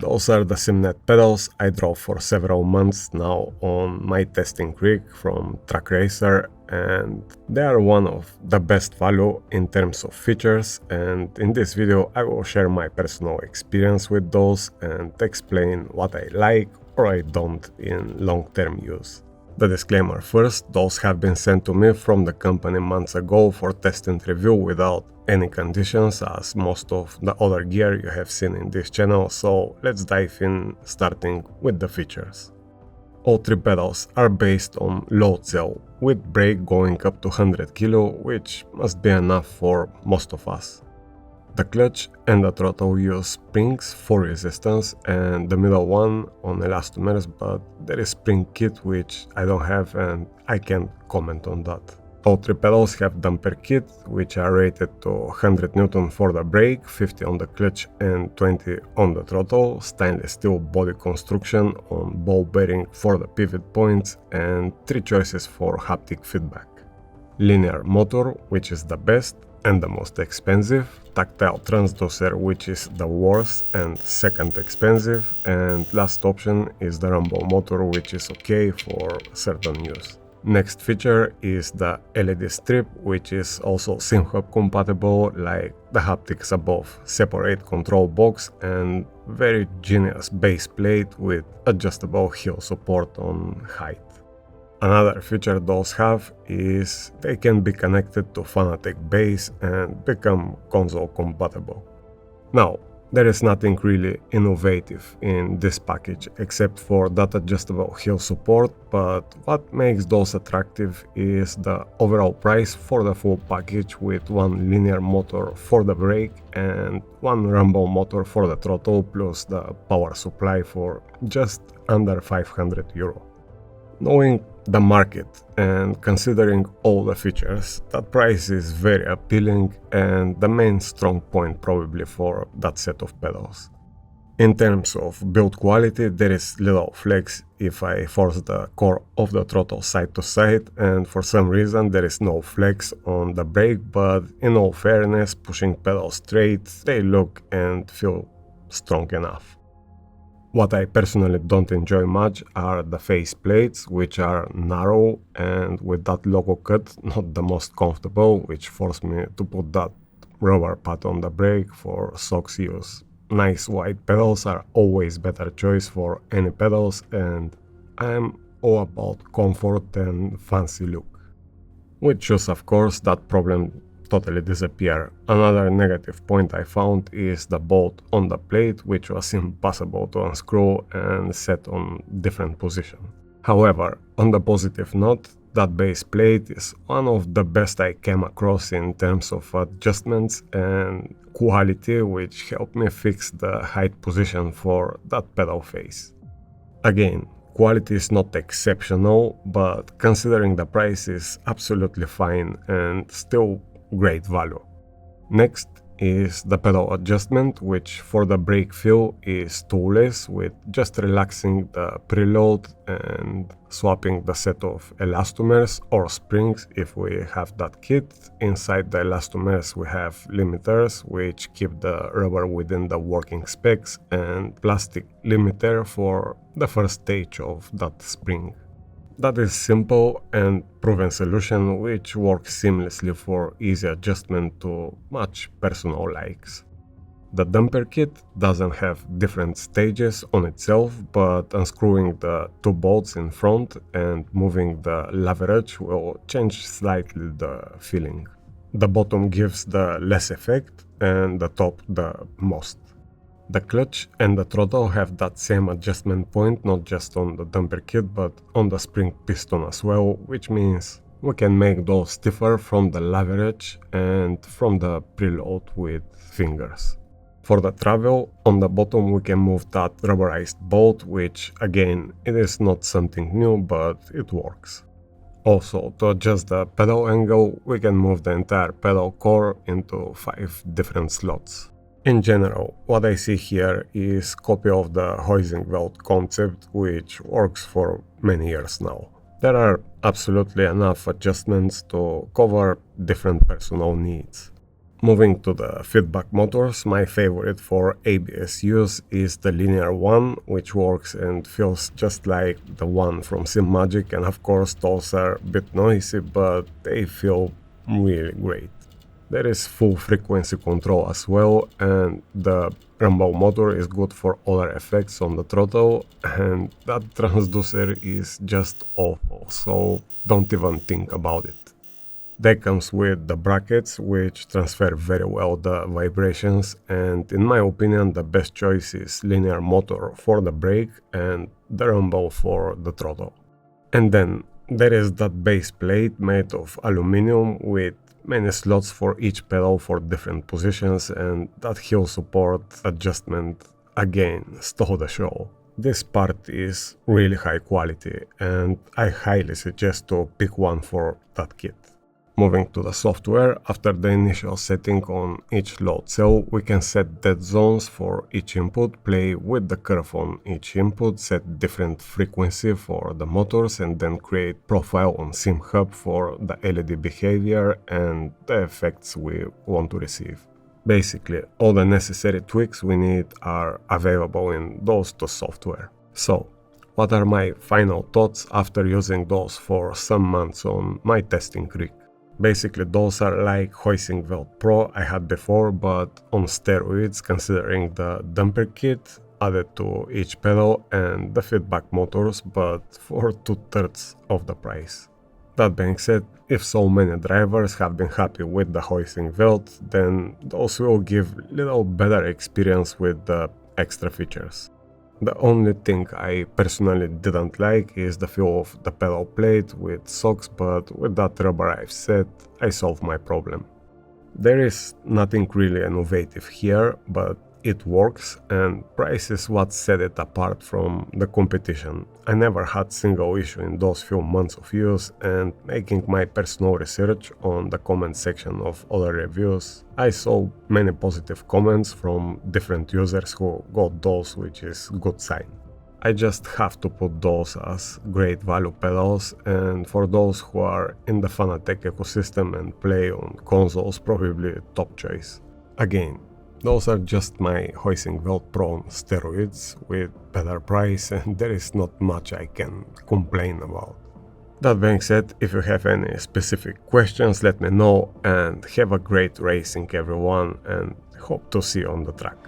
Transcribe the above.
Those are the SimNET pedals I drove for several months now on my testing rig from Track Racer, and they are one of the best value in terms of features, and in this video I will share my personal experience with those and explain what I like or I don't in long-term use. The disclaimer first, those have been sent to me from the company months ago for test and review without any conditions, as most of the other gear you have seen in this channel, so let's dive in, starting with the features. All three pedals are based on load cell, with brake going up to 100 kg, which must be enough for most of us. The clutch and the throttle use springs for resistance and the middle one on elastomers, but there is spring kit which I don't have and I can't comment on that. All three pedals have damper kit, which are rated to 100 N for the brake, 50 on the clutch and 20 on the throttle, stainless steel body construction on ball bearing for the pivot points, and 3 choices for haptic feedback. Linear motor, which is the best and the most expensive, tactile transducer, which is the worst and second expensive, and last option is the rumble motor, which is okay for certain use. Next feature is the LED strip, which is also SimHub compatible like the haptics above, separate control box and very genius base plate with adjustable heel support on height. Another feature those have is they can be connected to Fanatec base and become console compatible. Now, there is nothing really innovative in this package except for that adjustable heel support, but what makes those attractive is the overall price for the full package, with one linear motor for the brake and one rumble motor for the throttle plus the power supply for just under 500 euro. Knowing the market and considering all the features, that price is very appealing and the main strong point probably for that set of pedals. In terms of build quality, there is little flex if I force the core of the throttle side to side, and for some reason there is no flex on the brake, but in all fairness, pushing pedals straight, they look and feel strong enough. What I personally don't enjoy much are the face plates, which are narrow and with that logo cut not the most comfortable, which forced me to put that rubber pad on the brake for SOX use. Nice wide pedals are always better choice for any pedals, and I'm all about comfort and fancy look. With shoes, of course, that problem totally disappear. Another negative point I found is the bolt on the plate, which was impossible to unscrew and set on different position. However, on the positive note, that base plate is one of the best I came across in terms of adjustments and quality, which helped me fix the height position for that pedal face. Again, quality is not exceptional, but considering the price is absolutely fine and still great value. Next is the pedal adjustment, which for the brake feel is toolless, with just relaxing the preload and swapping the set of elastomers or springs if we have that kit. Inside the elastomers we have limiters, which keep the rubber within the working specs, and plastic limiter for the first stage of that spring. That is simple and proven solution which works seamlessly for easy adjustment to match personal likes. The damper kit doesn't have different stages on itself, but unscrewing the 2 bolts in front and moving the leverage will change slightly the feeling. The bottom gives the less effect and the top the most. The clutch and the throttle have that same adjustment point, not just on the damper kit but on the spring piston as well, which means we can make those stiffer from the leverage and from the preload with fingers. For the travel, on the bottom we can move that rubberized bolt, which again, it is not something new but it works. Also, to adjust the pedal angle, we can move the entire pedal core into 5 different slots. In general, what I see here is copy of the Heusinkveld concept, which works for many years now. There are absolutely enough adjustments to cover different personal needs. Moving to the feedback motors, my favorite for ABS use is the linear one, which works and feels just like the one from SimMagic, and of course those are a bit noisy, but they feel really great. There is full frequency control as well, and the rumble motor is good for other effects on the throttle, and that transducer is just awful, so don't even think about it. That comes with the brackets, which transfer very well the vibrations, and in my opinion the best choice is linear motor for the brake and the rumble for the throttle. And then there is that base plate made of aluminum with many slots for each pedal for different positions, and that heel support adjustment again stole the show. This part is really high quality, and I highly suggest to pick one for that kit. Moving to the software, after the initial setting on each load cell, we can set dead zones for each input, play with the curve on each input, set different frequency for the motors, and then create profile on SimHub for the LED behavior and the effects we want to receive. Basically, all the necessary tweaks we need are available in those two software. So, what are my final thoughts after using those for some months on my testing rig? Basically, those are like Heusinkveld Pro I had before, but on steroids, considering the damper kit added to each pedal and the feedback motors, but for 2/3 of the price. That being said, if so many drivers have been happy with the Heusinkveld, then those will give little better experience with the extra features. The only thing I personally didn't like is the feel of the pedal plate with socks, but with that rubber I've set, I solved my problem. There is nothing really innovative here, but it works, and price is what set it apart from the competition. I never had single issue in those few months of use, and making my personal research on the comment section of other reviews, I saw many positive comments from different users who got those, which is good sign. I just have to put those as great value pedals, and for those who are in the Fanatec ecosystem and play on consoles, probably top choice. Again, those are just my Heusinkveld Pro on steroids with better price, and there is not much I can complain about. That being said, if you have any specific questions, let me know, and have a great racing everyone, and hope to see you on the track.